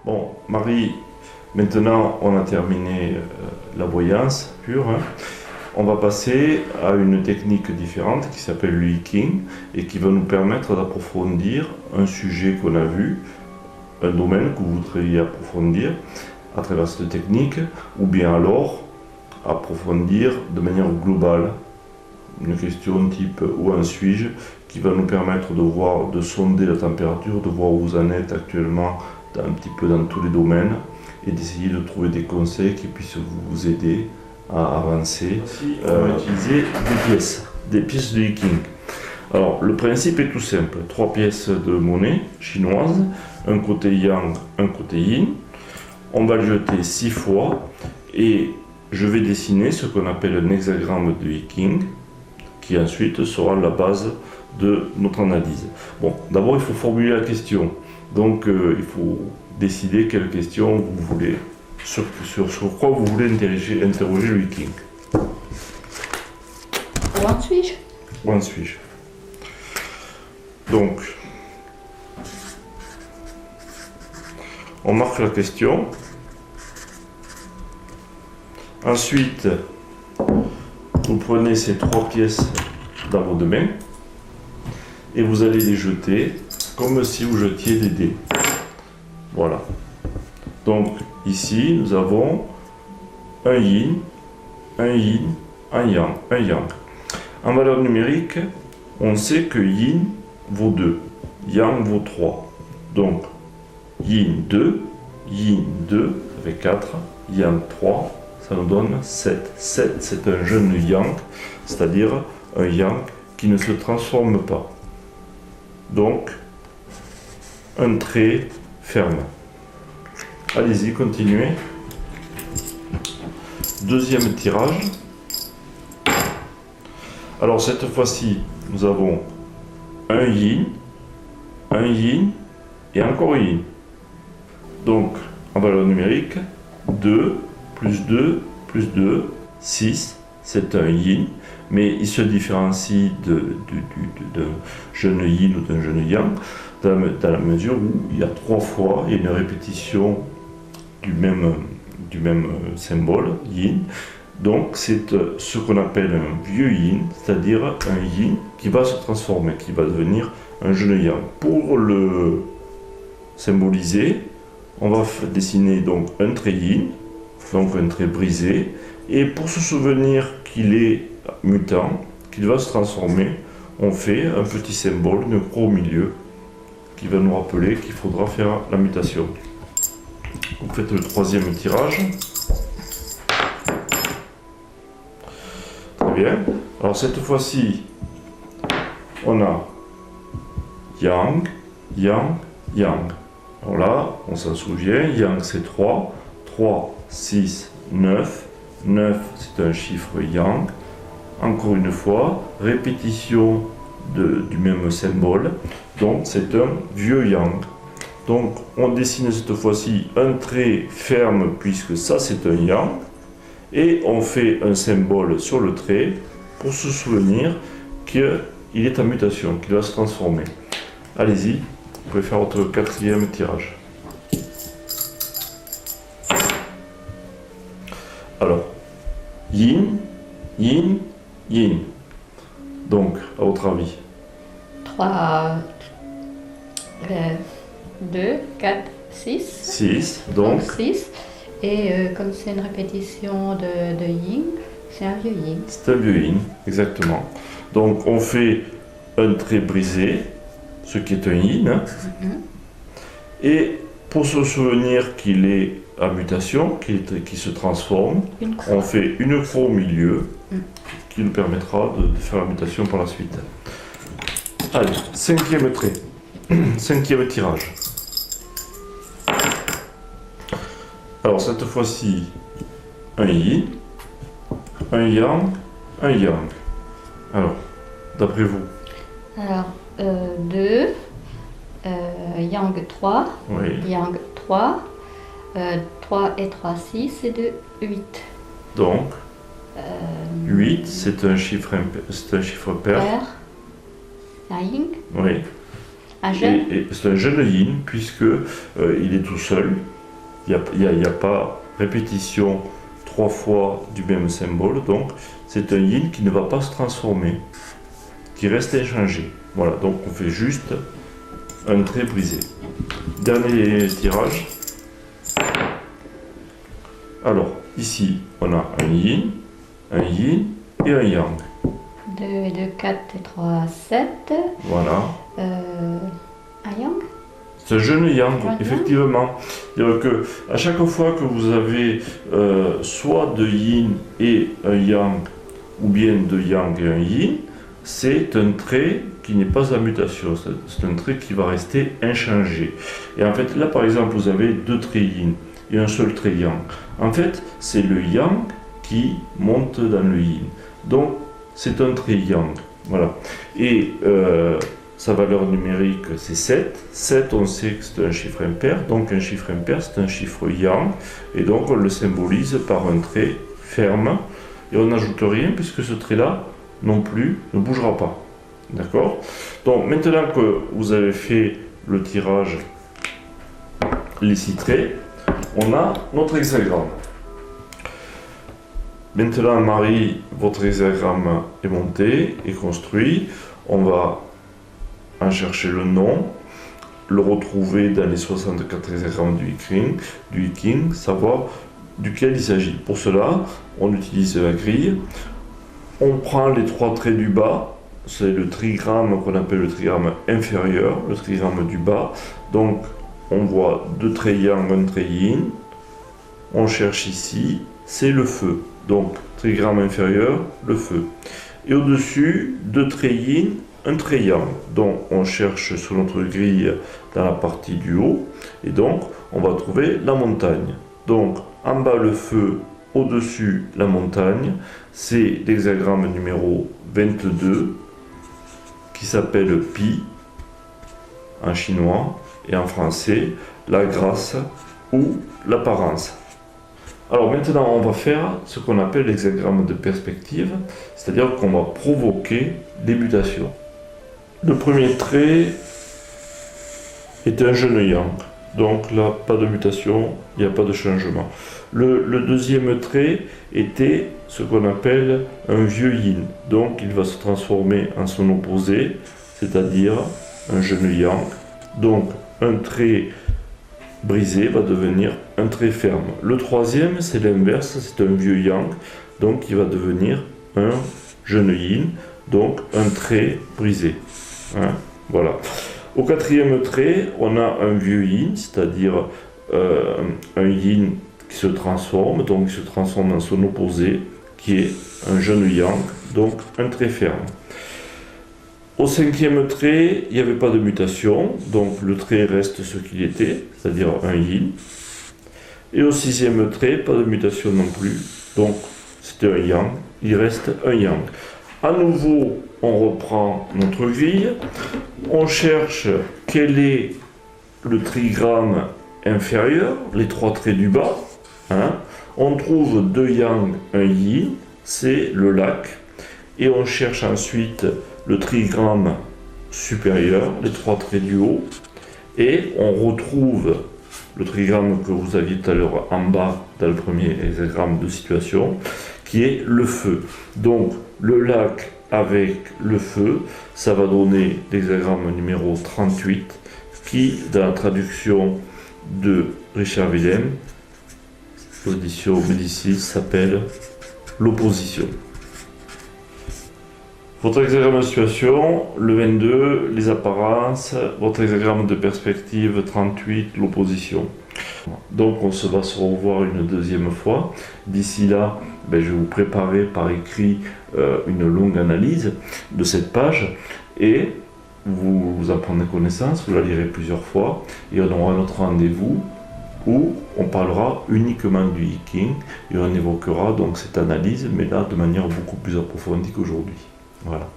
Bon, Marie, maintenant on a terminé la voyance pure. Hein. On va passer à une technique différente qui s'appelle le hiking et qui va nous permettre d'approfondir un sujet qu'on a vu, un domaine que vous voudriez approfondir à travers cette technique, ou bien alors approfondir de manière globale une question type où en suis-je, qui va nous permettre de voir, de sonder la température, de voir où vous en êtes actuellement un petit peu dans tous les domaines et d'essayer de trouver des conseils qui puissent vous aider à avancer. On va utiliser des pièces de hiking. Alors le principe est tout simple, 3 pièces de monnaie chinoise, un côté yang, un côté yin. On va le jeter 6 fois et je vais dessiner ce qu'on appelle un hexagramme de hiking qui ensuite sera la base de notre analyse. Bon, d'abord il faut formuler la question. Donc il faut décider quelle question vous voulez, sur quoi vous voulez interroger le hiking. Où en suis-je? Où en suis-je? Donc, on marque la question. Ensuite, vous prenez ces 3 pièces dans vos mains et vous allez les jeter comme si vous jetiez des dés. Voilà. Donc ici, nous avons un yin, un yang, un yang. En valeur numérique, on sait que yin vaut 2, yang vaut 3. Donc yin 2 avec 4, yang 3, ça nous donne 7. 7, c'est un jeune yang, c'est-à-dire un yang qui ne se transforme pas. Donc, un trait ferme. Allez-y, continuez. Deuxième tirage. Alors cette fois-ci, nous avons un yin et encore yin. Donc, en valeur numérique, 2 plus 2 plus 2, 6, c'est un yin, mais il se différencie d'un jeune yin ou d'un jeune yang dans la mesure où il y a 3 fois, il y a une répétition du même symbole, yin. Donc c'est ce qu'on appelle un vieux yin, c'est-à-dire un yin qui va se transformer, qui va devenir un jeune yang. Pour le symboliser, on va dessiner donc un trait yin, donc un trait brisé, et pour se souvenir qu'il est mutant, qu'il va se transformer, on fait un petit symbole, une croix au milieu, qui va nous rappeler qu'il faudra faire la mutation. Vous faites le 3e tirage. Très bien. Alors cette fois-ci, on a yang, yang, yang. Alors là, on s'en souvient, yang c'est 3, 3, 6, 9. 9, c'est un chiffre yang. Encore une fois, répétition du même symbole. Donc, c'est un vieux yang. Donc, on dessine cette fois-ci un trait ferme, puisque ça, c'est un yang. Et on fait un symbole sur le trait pour se souvenir qu'il est en mutation, qu'il va se transformer. Allez-y, vous pouvez faire votre 4e tirage. Alors, yin, yin, yin. Donc, à votre avis? 3, 2, 4, 6. 6, donc 6. Et comme c'est une répétition de yin, c'est un vieux yin. C'est un vieux yin, exactement. Donc, on fait un trait brisé, ce qui est un yin. Hein. Et pour se souvenir qu'il est à mutation, qui se transforme, on fait une croix au milieu qui nous permettra de faire la mutation par la suite. Allez, 5e trait, 5e tirage. Alors cette fois-ci, un yin, un yang, un yang. Alors, d'après vous? Alors, 2, yang 3, Oui. yang 3, 3 et 3, 6 et 2, 8. Donc, 8, c'est un chiffre pair. Pair, un yin. Oui. Un jeune. Et c'est un jeune yin puisque il est tout seul. Il n'y a pas répétition 3 fois du même symbole. Donc c'est un yin qui ne va pas se transformer, qui reste inchangé. Voilà, donc on fait juste un trait brisé. Dernier tirage. Alors, ici, on a un yin et un yang. 2 et 2, 4 et 3, 7. Voilà. Un yang. C'est un jeune yang, Un yang. effectivement. C'est-à-dire que à chaque fois que vous avez soit de yin et un yang, ou bien de yang et un yin, c'est un trait qui n'est pas en mutation, c'est un trait qui va rester inchangé. Et en fait, là par exemple, vous avez 2 traits yin et un seul trait yang. En fait, c'est le yang qui monte dans le yin. Donc, c'est un trait yang. Voilà. Et sa valeur numérique, c'est 7. 7, on sait que c'est un chiffre impair. Donc, un chiffre impair, c'est un chiffre yang. Et donc, on le symbolise par un trait ferme. Et on n'ajoute rien, puisque ce trait-là, non plus, ne bougera pas. D'accord? Donc, maintenant que vous avez fait le tirage, les 6 traits, on a notre hexagramme. Maintenant, Marie, votre hexagramme est monté et construit. On va en chercher le nom, le retrouver dans les 64 hexagrammes du Viking, savoir duquel il s'agit. Pour cela, on utilise la grille. On prend les 3 traits du bas, c'est le trigramme qu'on appelle le trigramme inférieur, le trigramme du bas. Donc, on voit 2 traits yang, un trait yin. On cherche ici, c'est le feu. Donc, trigramme inférieur, le feu. Et au-dessus, 2 traits yin, un trait yang. Donc, on cherche sur notre grille dans la partie du haut. Et donc, on va trouver la montagne. Donc, en bas, le feu, au-dessus, la montagne. C'est l'hexagramme numéro 22, qui s'appelle Pi, en chinois, et en français, la grâce ou l'apparence. Alors maintenant, on va faire ce qu'on appelle l'hexagramme de perspective, c'est-à-dire qu'on va provoquer des mutations. Le premier trait est un jeune yang, donc là, pas de mutation, il n'y a pas de changement. Le deuxième trait était ce qu'on appelle un vieux yin, donc il va se transformer en son opposé, c'est-à-dire un jeune yang. Donc un trait brisé va devenir un trait ferme. Le troisième, c'est l'inverse, c'est un vieux yang, donc il va devenir un jeune yin, donc un trait brisé. Hein, voilà. Au quatrième trait, on a un vieux yin, c'est-à-dire un yin qui se transforme, donc il se transforme en son opposé, qui est un jeune yang, donc un trait ferme. Au cinquième trait, il n'y avait pas de mutation, donc le trait reste ce qu'il était, c'est-à-dire un yin. Et au sixième trait, pas de mutation non plus, donc c'était un yang, il reste un yang. À nouveau, on reprend notre grille, on cherche quel est le trigramme inférieur, les 3 traits du bas. Hein. On trouve 2 yang, un yin, c'est le lac. Et on cherche ensuite le trigramme supérieur, les 3 traits du haut. Et on retrouve le trigramme que vous aviez tout à l'heure en bas dans le premier hexagramme de situation, qui est le feu. Donc le lac avec le feu, ça va donner l'hexagramme numéro 38, qui, dans la traduction de Richard Willem, l'édition Médicis, s'appelle l'opposition. Votre hexagramme de situation, le 22, les apparences, votre hexagramme de perspective, 38, l'opposition. Donc on se va se revoir une deuxième fois. D'ici là, je vais vous préparer par écrit une longue analyse de cette page et vous en prendrez connaissance, vous la lirez plusieurs fois et on aura notre rendez-vous où on parlera uniquement du I Ching et on évoquera donc cette analyse, mais là de manière beaucoup plus approfondie qu'aujourd'hui. Voilà.